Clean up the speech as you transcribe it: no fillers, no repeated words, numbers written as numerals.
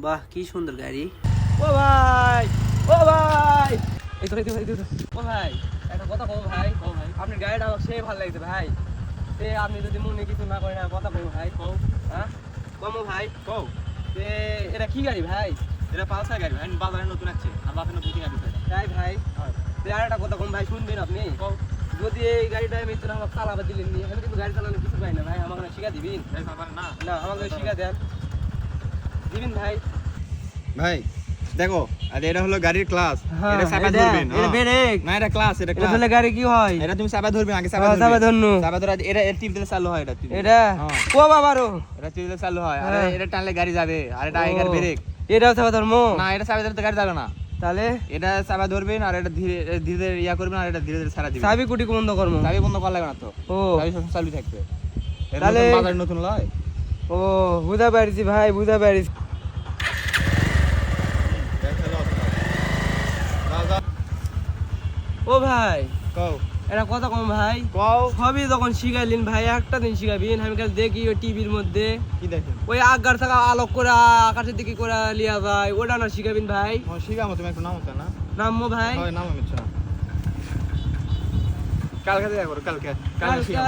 বাহ কি সুন্দর গাড়ি। ও ভাই, ও ভাই, এই তো ও ভাই, একটা কথা কও ভাই, আপনি গাড়িটা আমার সেই ভালো লাগছে ভাই। আপনি যদি মনে কিছু না করেন আর কথা বলবো ভাই, কও। হ্যাঁ কমো ভাই, কও। এটা কি গাড়ি ভাই? এটা পালসার গাড়ি ভাই, বাজারে নতুন আছে, আর বাপের নতুন গাড়ি ভাই। তাই ভাই, আর একটা কথা কম ভাই, শুনবেন আপনি? কও। যদি এই গাড়িটা আমি আমার চালাবা দিলেন নি, আমি কিন্তু গাড়ি চালানো কিছু পাই না ভাই, আমাকে শিখা দিবেন? না না, আমাকে শিখা দেন, দিবেন ভাই। ভাই দেখো, আর এটা হলো গাড়ির ক্লাস, হ্যাঁ, এটা চাপা এটা- ধরবেন। এটা ব্রেক। না এটা ক্লাস, এটা এটা ক্লাস। ফেলে গাড়ি কি হয়? এটা তুমি চাপা ধরবেন, আগে চাপা চাপা ধরবেন। ধরনু। চাপা ধরে এটা টিপ দিলে চালু হয়, এটা টিপ দিলে। এটা হ্যাঁ। ও বাবারো, এটা টিপ দিলে চালু হয়, আর হ্যাঁ। এটা টানলে গাড়ি যাবে, আর এটা আগের ব্রেক। এটাও চাপা ধরমো? না এটা চাপা ধরতে গাড়ি যাবে না। তাহলে এটা চাপা ধরবেন, আর এটা ধীরে ধীরে ইয়া করবেন, আর এটা ধীরে ধীরে ছাড়া দিবেন। চাবি কুটি বন্ধ করবো? চাবি বন্ধ করা লাগবে না তো, ও চাবি সবসময় চালু থাকবে। তাহলে বাজারে নতুন লয়। ও বুঝা পারিছি ভাই, বুঝা পারিছি। ও ভাই, কও এটা কথা কম ভাই, কও সবই যখন শিখাইলেন ভাই, একটা দিন শিখাবেন। আমি কাল দেখি ওই টিভির মধ্যে কি দেখেন? ওই আগার থাকা আলোক করে আকাশের দিকে করে লিয়া যায়, ওটা না শিখাবেন ভাই? শিখামো, তুমি একটু নামো না। নামবো ভাই? হয় নামো, মিচ্ছ না। কালকে দেখা করো, কালকে কালকে। শিখামো।